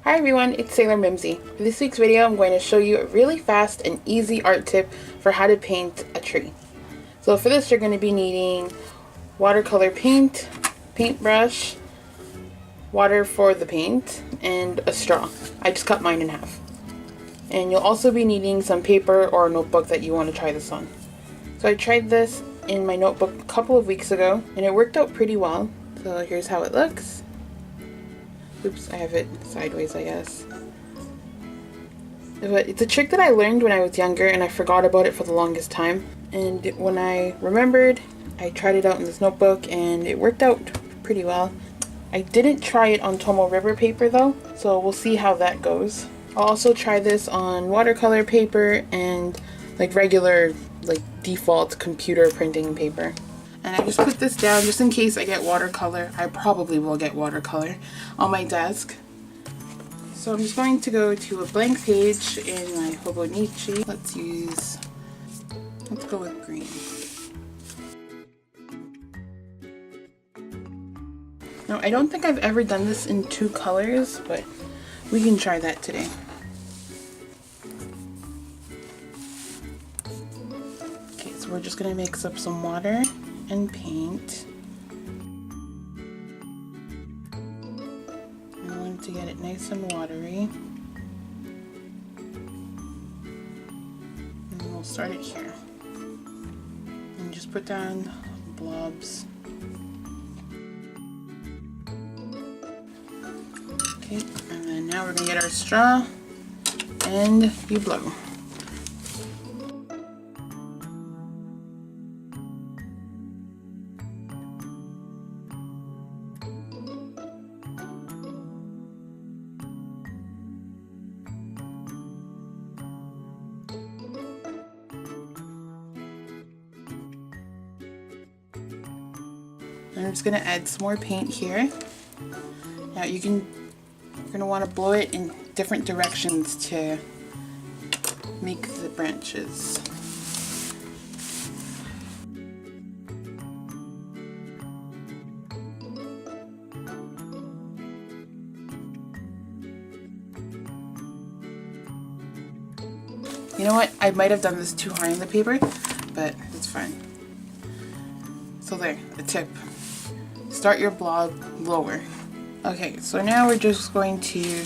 Hi everyone, it's Sailor Mimzy. For this week's video, I'm going to show you a really fast and easy art tip for how to paint a tree. So for this, you're going to be needing watercolor paint, paintbrush, water for the paint, and a straw. I just cut mine in half. And you'll also be needing some paper or a notebook that you want to try this on. So I tried this in my notebook a couple of weeks ago, and it worked out pretty well. So here's how it looks. Oops, I have it sideways, I guess. But it's a trick that I learned when I was younger and I forgot about it for the longest time. And when I remembered, I tried it out in this notebook and it worked out pretty well. I didn't try it on Tomo River paper though, so we'll see how that goes. I'll also try this on watercolor paper and like regular, like default computer printing paper. And I just put this down just in case I get watercolor. I probably will get watercolor on my desk. So I'm just going to go to a blank page in my Hobonichi. Let's go with green. Now I don't think I've ever done this in two colors, but we can try that today. Okay, so we're just gonna mix up some water and paint. I want to get it nice and watery. And we'll start it here. And just put down blobs. Okay, and then now we're gonna get our straw and you blow. I'm just going to add some more paint here. Now you're going to want to blow it in different directions to make the branches. You know what? I might have done this too high on the paper, but it's fine. So there, a tip. Start your blob lower. Okay, so now we're just going to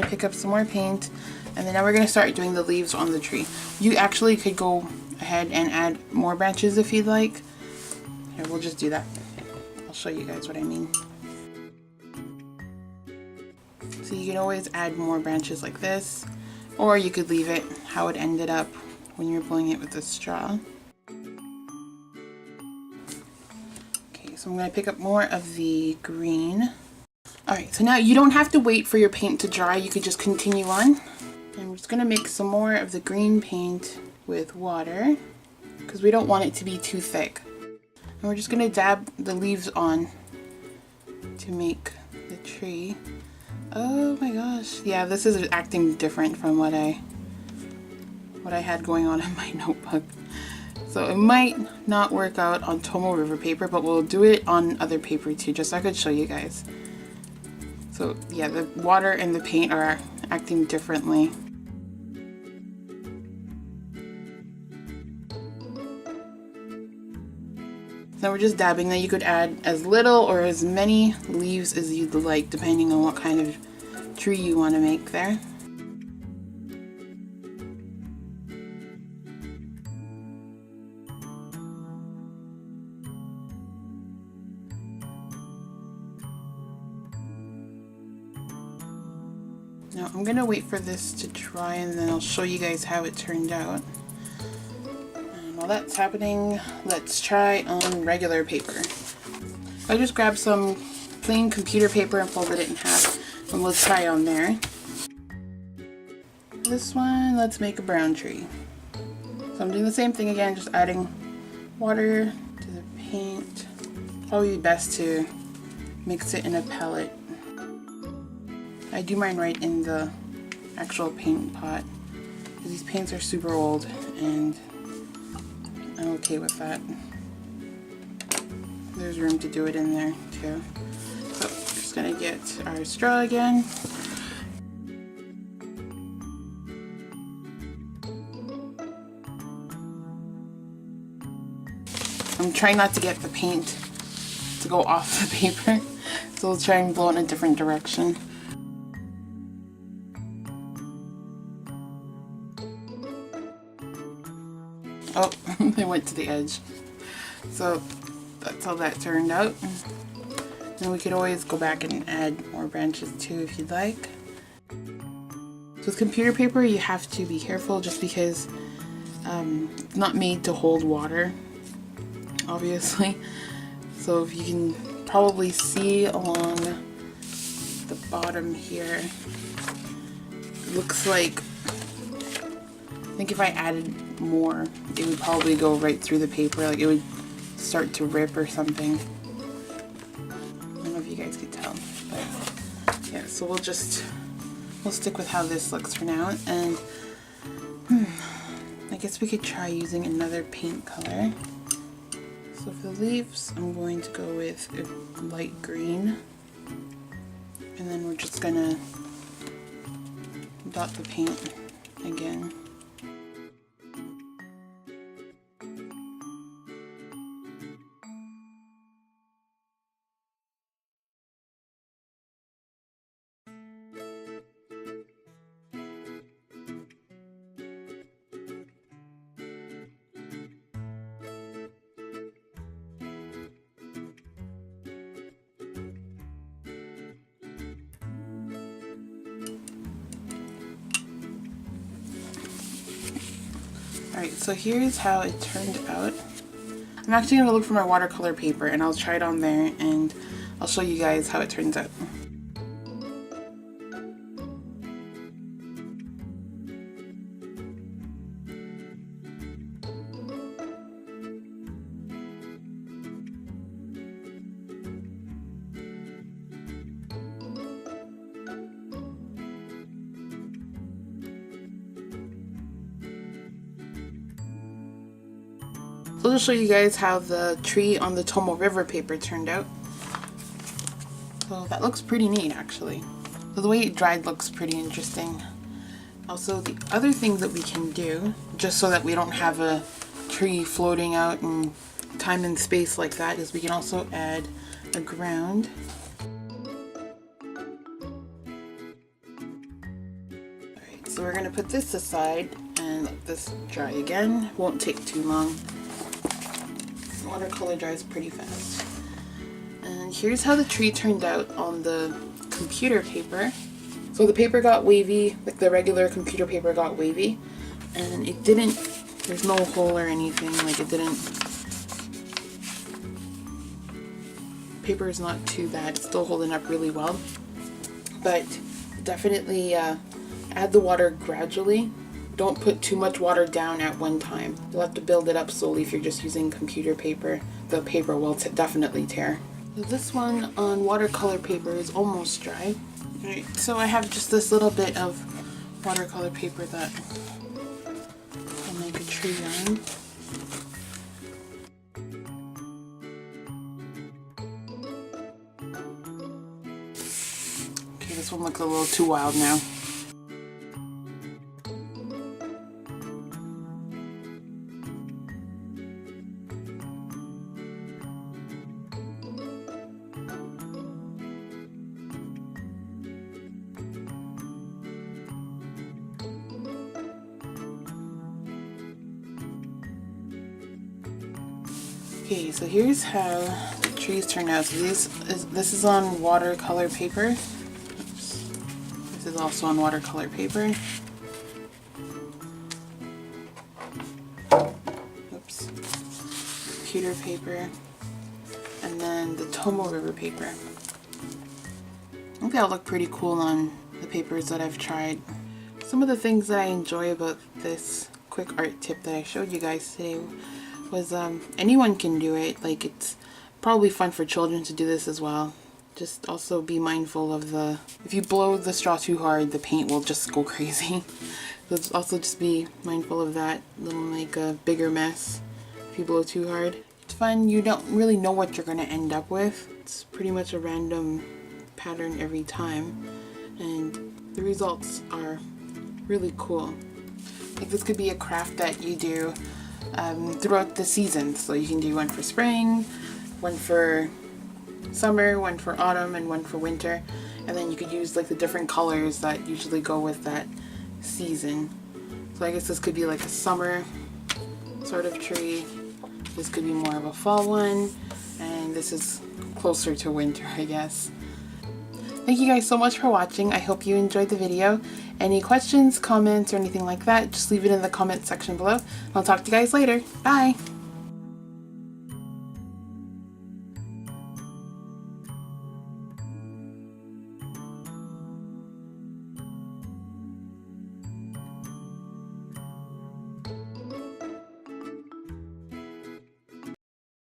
pick up some more paint, and then now we're going to start doing the leaves on the tree. You actually could go ahead and add more branches if you'd like. Here, we'll just do that. I'll show you guys what I mean. So you can always add more branches like this, or you could leave it how it ended up when you're blowing it with the straw. So I'm going to pick up more of the green. Alright, so now you don't have to wait for your paint to dry, you could just continue on. I'm just going to mix some more of the green paint with water, because we don't want it to be too thick. And we're just going to dab the leaves on to make the tree. Oh my gosh, yeah, this is acting different from what I had going on in my notebook. So it might not work out on Tomo River paper, but we'll do it on other paper too, just so I could show you guys. So yeah, the water and the paint are acting differently. Now we're just dabbing. Now you could add as little or as many leaves as you'd like, depending on what kind of tree you want to make there. Now I'm going to wait for this to dry and then I'll show you guys how it turned out. And while that's happening, let's try on regular paper. I just grabbed some plain computer paper and folded it in half, and we'll try on there. This one, let's make a brown tree. So I'm doing the same thing again, just adding water to the paint. Probably best to mix it in a palette. I do mine right in the actual paint pot. These paints are super old and I'm okay with that. There's room to do it in there too. So we're just gonna get our straw again. I'm trying not to get the paint to go off the paper, so we'll try and blow in a different direction. Oh, I went to the edge. So that's how that turned out. And we could always go back and add more branches too if you'd like. So with computer paper, you have to be careful just because it's not made to hold water, obviously. So if you can probably see along the bottom here, it looks like, I think if I added more, it would probably go right through the paper, like it would start to rip or something. I don't know if you guys could tell, but yeah, so we'll stick with how this looks for now, and I guess we could try using another paint color. So for the leaves, I'm going to go with a light green, and then we're just gonna dot the paint again. Alright, so here's how it turned out. I'm actually going to look for my watercolor paper and I'll try it on there and I'll show you guys how it turns out. So I'll just show you guys how the tree on the Tomo River paper turned out. So that looks pretty neat actually. So the way it dried looks pretty interesting. Also, the other thing that we can do, just so that we don't have a tree floating out in time and space like that, is we can also add a ground. Alright, so we're going to put this aside and let this dry again. Won't take too long. Watercolor dries pretty fast. And here's how the tree turned out on the computer paper. So the paper got wavy, like the regular computer paper got wavy, and it didn't, there's no hole or anything, like it didn't, paper is not too bad, it's still holding up really well, but definitely add the water gradually. Don't put too much water down at one time. You'll have to build it up slowly if you're just using computer paper. The paper will definitely tear. So this one on watercolor paper is almost dry. Alright, so I have just this little bit of watercolor paper that I'll make a tree on. Okay, this one looks a little too wild now. Okay, so here's how the trees turn out. So this is on watercolor paper. Oops. This is also on watercolor paper. Oops. Computer paper. And then the Tomo River paper. I think that'll look pretty cool on the papers that I've tried. Some of the things that I enjoy about this quick art tip that I showed you guys today was anyone can do it. Like, it's probably fun for children to do this as well. Just also be mindful of if you blow the straw too hard, the paint will just go crazy. So also just be mindful of that. It'll make a bigger mess if you blow too hard. It's fun. You don't really know what you're going to end up with. It's pretty much a random pattern every time, and the results are really cool. Like, this could be a craft that you do throughout the seasons. So you can do one for spring, one for summer, one for autumn, and one for winter. And then you could use like the different colors that usually go with that season. So I guess this could be like a summer sort of tree. This could be more of a fall one. And this is closer to winter, I guess. Thank you guys so much for watching. I hope you enjoyed the video. Any questions, comments, or anything like that, just leave it in the comment section below. I'll talk to you guys later. Bye!